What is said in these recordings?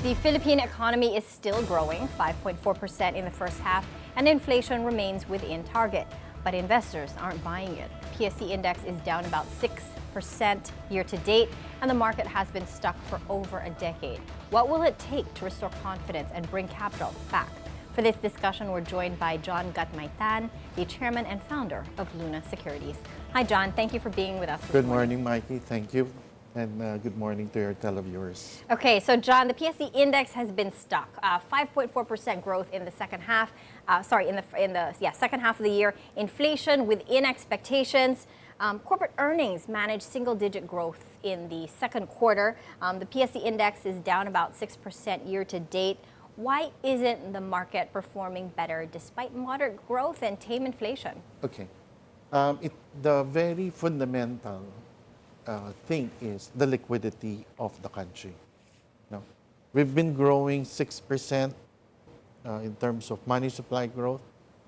The Philippine economy is still growing, 5.4% in the first half, and inflation remains within target. But investors aren't buying it. PSE Index is down about 6% year to date, and the market has been stuck for over a decade. What will it take to restore confidence and bring capital back? For this discussion, we're joined by John Gatmaytan, the chairman and founder of Luna Securities. Hi, John. Thank you for being with us this Good morning, Mikey. Thank you. And good morning to your televiewers. Okay, so John, the PSE Index has been stuck. 5.4% growth in the second half. Second half of the year. Inflation within expectations. Corporate earnings managed single-digit growth in the second quarter. The PSE Index is down about 6% year to date. Why isn't the market performing better despite moderate growth and tame inflation? Okay. The very fundamental thing is the liquidity of the country. No? We've been growing 6% in terms of money supply growth,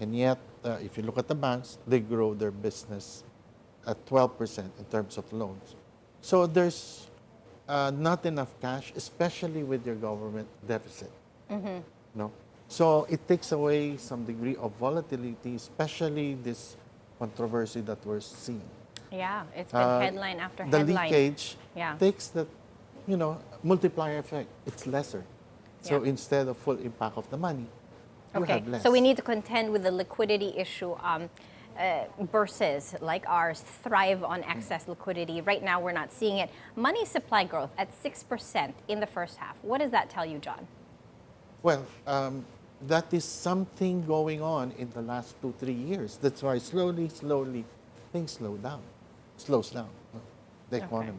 and yet, if you look at the banks, they grow their business at 12% in terms of loans. So there's not enough cash, especially with your government deficit. Mm-hmm. No? So it takes away some degree of volatility, especially this controversy that we're seeing. Yeah, it's been headline after the headline. The leakage takes the, multiplier effect. It's lesser. So instead of full impact of the money, you have less. So we need to contend with the liquidity issue. Bourses like ours thrive on excess liquidity. Right now, we're not seeing it. Money supply growth at 6% in the first half. What does that tell you, John? Well, that is something going on in the last 2-3 years. That's why slowly, things slows down, the economy.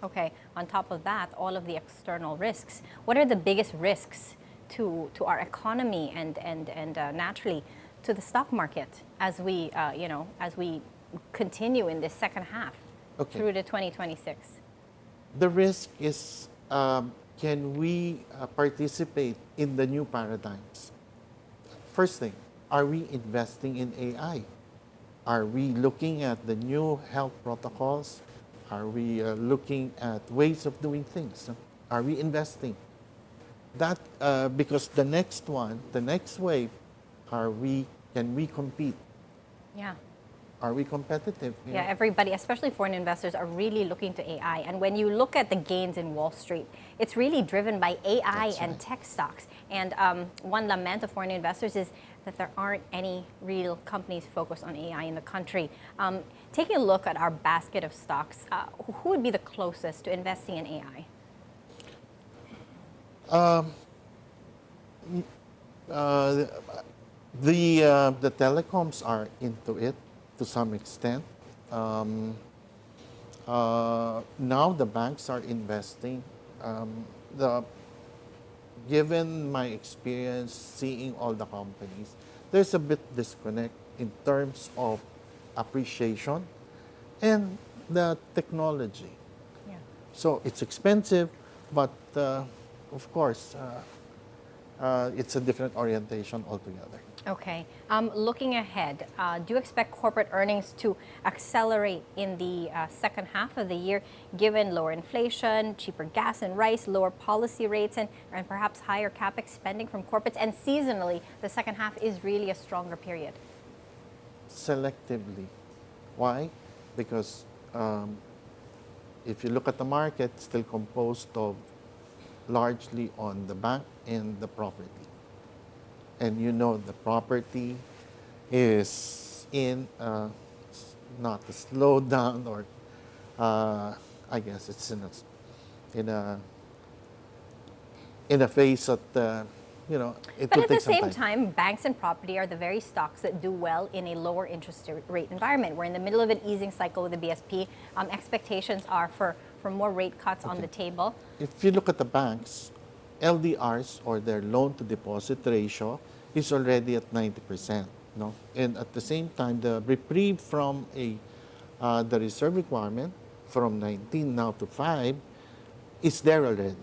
Okay. On top of that, all of the external risks. What are the biggest risks to our economy and naturally to the stock market as we continue in this second half through to 2026? The risk is, can we participate in the new paradigms? First thing, are we investing in AI? Are we looking at the new health protocols? Are we looking at ways of doing things? Are we investing? That because the next wave, can we compete? Yeah. Are we competitive? Yeah, everybody, especially foreign investors, are really looking to AI. And when you look at the gains in Wall Street, it's really driven by AI and tech stocks. And one lament of foreign investors is that there aren't any real companies focused on AI in the country. Taking a look at our basket of stocks, who would be the closest to investing in AI? The telecoms are into it to some extent. Now the banks are investing. Given my experience seeing all the companies, there's a bit disconnect in terms of appreciation and the technology. Yeah. So it's expensive, but of course, it's a different orientation altogether. Okay. Looking ahead, do you expect corporate earnings to accelerate in the second half of the year, given lower inflation, cheaper gas and rice, lower policy rates, and perhaps higher capex spending from corporates? And seasonally, the second half is really a stronger period. Selectively. Why? Because if you look at the market, it's still composed of largely on the bank and the property. And the property is in not a slowdown, or I guess it's in a phase that it will take some time. But at the same time, banks and property are the very stocks that do well in a lower interest rate environment. We're in the middle of an easing cycle with the BSP. Expectations are for more rate cuts on the table. If you look at the banks, LDRs, or their loan to deposit ratio, is already at 90%. No? And at the same time, the reprieve from the reserve requirement from 19 now to 5 is there already.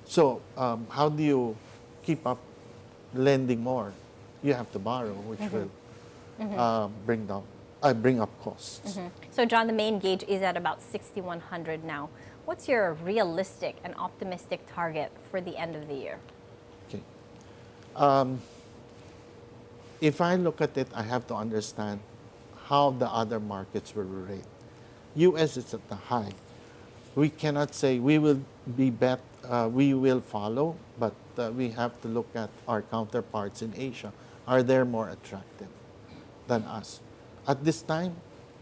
So how do you keep up lending more? You have to borrow, which will bring up costs. So John, the main gauge is at about 6,100 now. What's your realistic and optimistic target for the end of the year? Okay. If I look at it, I have to understand how the other markets will rate. U.S. is at the high. We cannot say we will we will follow, but we have to look at our counterparts in Asia. Are they more attractive than us? At this time,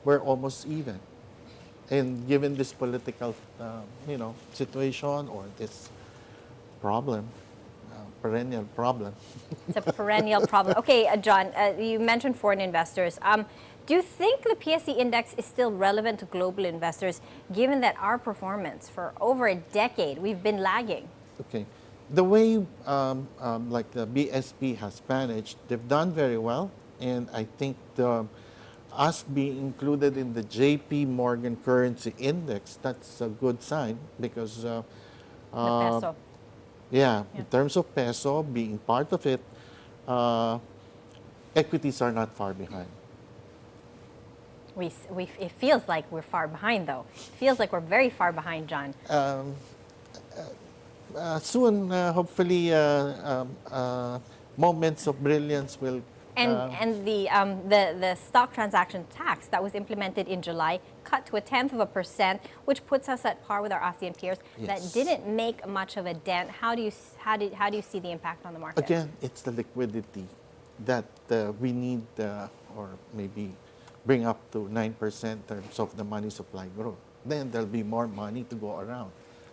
we're almost even. And given this political, situation or this problem, perennial problem, It's a perennial problem. Okay, John, you mentioned foreign investors. Do you think the PSE Index is still relevant to global investors, given that our performance for over a decade, we've been lagging? okay, the way like the BSP has managed, they've done very well, and I think us being included in the JP Morgan Currency Index, that's a good sign because The peso. yeah, Yeah. in terms of peso being part of it, uh, equities are not far behind. It feels like we're far behind, though. It feels like we're very far behind, John. Soon, hopefully, moments of brilliance will. And the stock transaction tax that was implemented in July cut to 0.1%, which puts us at par with our ASEAN peers. That Yes. didn't make much of a dent. How do you see the impact on the market? Again, it's the liquidity that we need, or maybe bring up to 9% in terms of the money supply growth. Then there'll be more money to go around,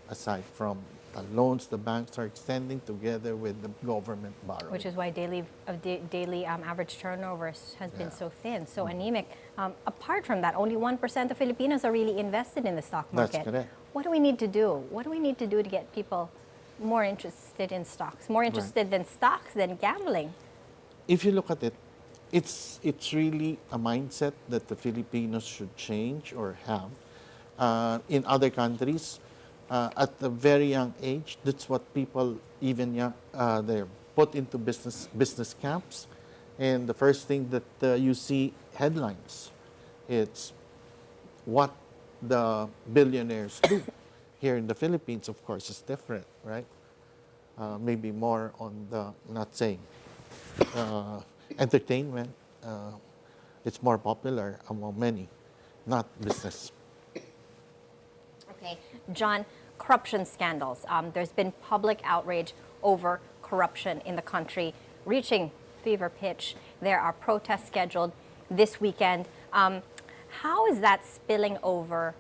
aside from the loans the banks are extending together with the government borrowing. Which is why daily average turnover has been Yeah. so thin, so anemic. Apart from that, only 1% of Filipinos are really invested in the stock That's market. correct. What do we need to do? What do we need to do to get people more interested in stocks, more interested than stocks than gambling? If you look at it, it's really a mindset that the Filipinos should change or have. In other countries, at a very young age, that's what people even young they're put into business camps, and the first thing that you see headlines, it's what the billionaires do. Here in the Philippines, of course, it's different, right? Maybe more on the not saying entertainment. It's more popular among many, not business. Okay, John, corruption scandals. There's been public outrage over corruption in the country, reaching fever pitch. There are protests scheduled this weekend. How is that spilling over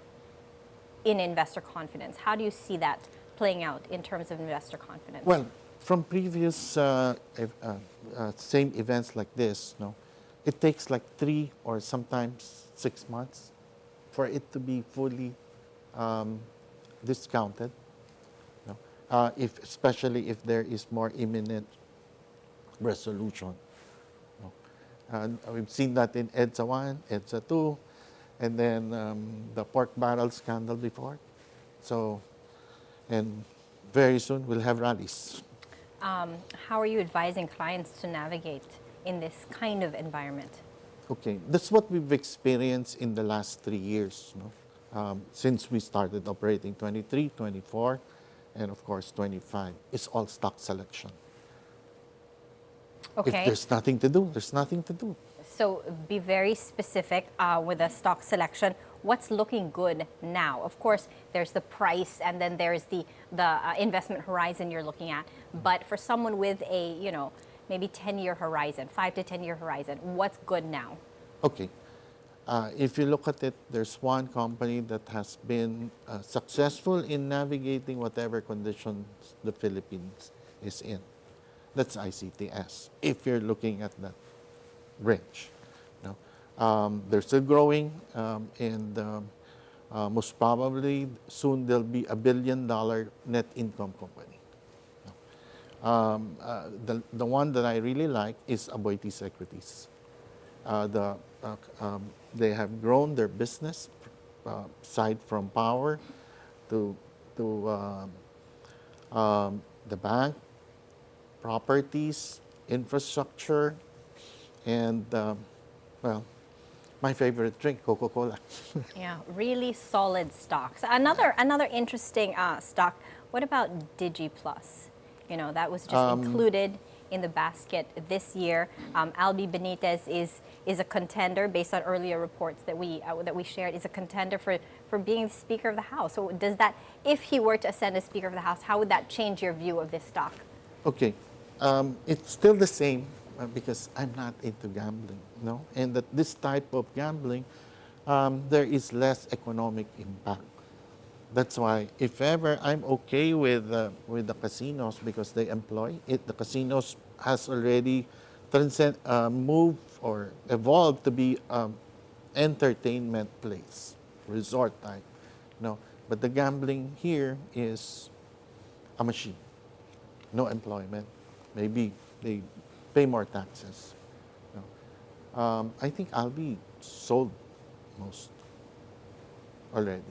in investor confidence? How do you see that playing out in terms of investor confidence? Well, from previous same events like this, no, it takes like 3 or sometimes 6 months for it to be fully discounted. No? If especially if there is more imminent resolution. No? And we've seen that in EDSA 1, EDSA 2, and then the pork barrel scandal before. So, and very soon we'll have rallies. How are you advising clients to navigate in this kind of environment? Okay, that's what we've experienced in the last 3 years, no? Since we started operating 23, 24, and of course 25. It's all stock selection. If Okay. there's nothing to do, there's nothing to do. So be very specific with the stock selection. What's looking good now? Of course, there's the price, and then there's the investment horizon you're looking at. But for someone with a maybe 10-year horizon, 5 to 10-year horizon, what's good now? Okay, if you look at it, there's one company that has been successful in navigating whatever conditions the Philippines is in. That's ICTS, if you're looking at that range. No? They're still growing, and most probably soon there'll be a $1 billion net income company. The one that I really like is Aboitiz Equities. They have grown their business, aside from power, to the bank, properties, infrastructure, and well, My favorite drink, Coca-Cola. Yeah, really solid stocks. Another interesting stock. What about DigiPlus? You know, that was just included in the basket this year. Albi Benitez is a contender based on earlier reports that we shared. Is a contender for being the Speaker of the House. So does that, if he were to ascend as Speaker of the House, how would that change your view of this stock? Okay, it's still the same because I'm not into gambling, no? And that this type of gambling, there is less economic impact. That's why, if ever, I'm okay with the casinos because they employ it. The casinos has already moved or evolved to be entertainment place, resort type, no. But the gambling here is a machine, no employment. Maybe they pay more taxes. No. I think I'll be sold most already.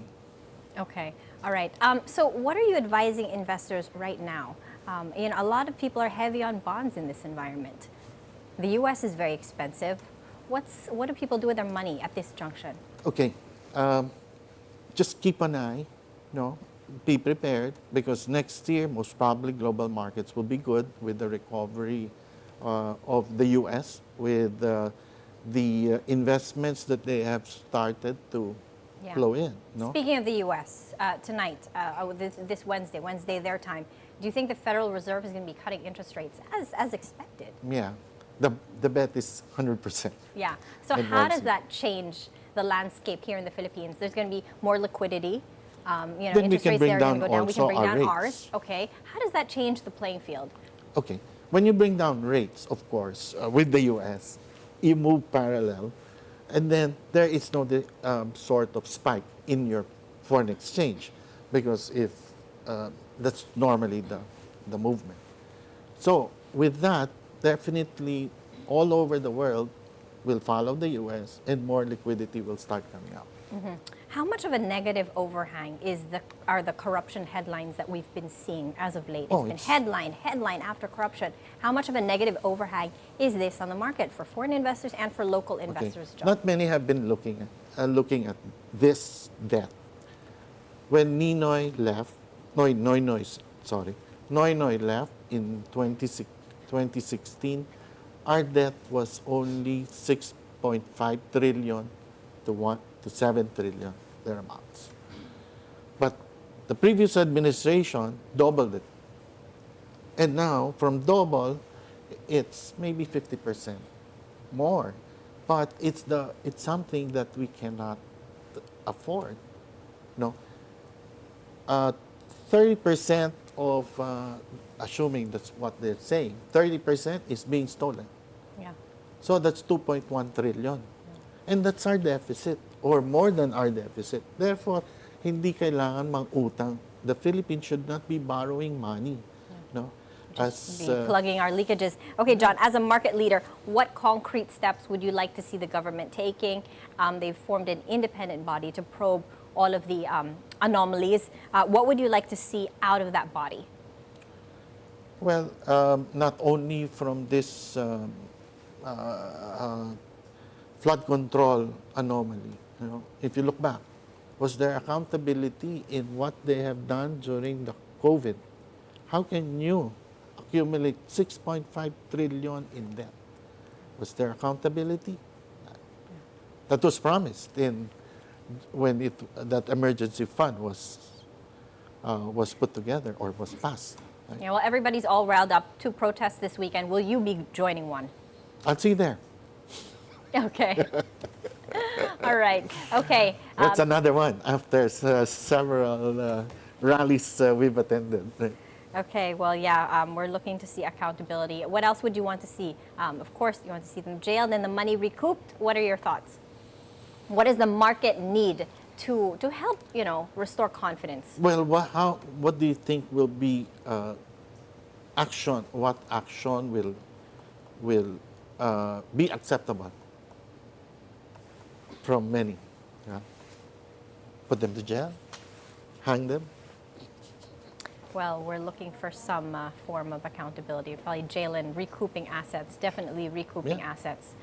Okay, all right. So what are you advising investors right now? A lot of people are heavy on bonds in this environment. The U.S. is very expensive. What do people do with their money at this junction? Okay, just keep an eye, no, be prepared because next year most probably global markets will be good with the recovery of the U.S. with the investments that they have started to flow in. No? Speaking of the U.S., tonight, this Wednesday their time, do you think the Federal Reserve is going to be cutting interest rates as expected? Yeah, the bet is 100%. Yeah. So how does that change the landscape here in the Philippines? There's going to be more liquidity. Then interest rates there are going to go down. We can bring down rates. ours. Okay. How does that change the playing field? Okay. When you bring down rates, of course, with the U.S., you move parallel, and then there is no sort of spike in your foreign exchange, because if that's normally the movement. So with that, definitely all over the world will follow the U.S. and more liquidity will start coming out. Mm-hmm. How much of a negative overhang are the corruption headlines that we've been seeing as of late? It's been headline after corruption. How much of a negative overhang is this on the market for foreign investors and for local investors, John? Not many have been looking at this debt. When Noy Noy left in 2016, our debt was only 6.5 trillion to 7 trillion, thereabouts. But the previous administration doubled it. And now, from double, it's maybe 50% more. But it's something that we cannot afford. No, 30% of, assuming that's what they're saying, 30% is being stolen. Yeah. So that's 2.1 trillion. And that's our deficit, or more than our deficit. Therefore, hindi kailangan mang-utang. The Philippines should not be borrowing money. No? Just be plugging our leakages. Okay, John, as a market leader, what concrete steps would you like to see the government taking? They've formed an independent body to probe all of the anomalies. What would you like to see out of that body? Well, not only from this flood control anomaly. You know, if you look back, was there accountability in what they have done during the COVID? How can you accumulate 6.5 trillion in debt? Was there accountability? That was promised when that emergency fund was put together or was passed. Right? Yeah, well, everybody's all riled up to protest this weekend. Will you be joining one? I'll see you there. Okay. All right. Okay. That's another one after several rallies we've attended. Okay. Well, yeah, we're looking to see accountability. What else would you want to see? Of course, you want to see them jailed and the money recouped. What are your thoughts? What does the market need to help, restore confidence? Well, what do you think will be action? What action will be acceptable from many? Yeah? Put them to jail, hang them. Well, we're looking for some form of accountability. Probably jail and recouping assets. Definitely recouping assets.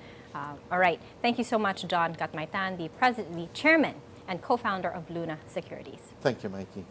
All right. Thank you so much, John Gatmaytan, the chairman and co-founder of Luna Securities. Thank you, Mikey.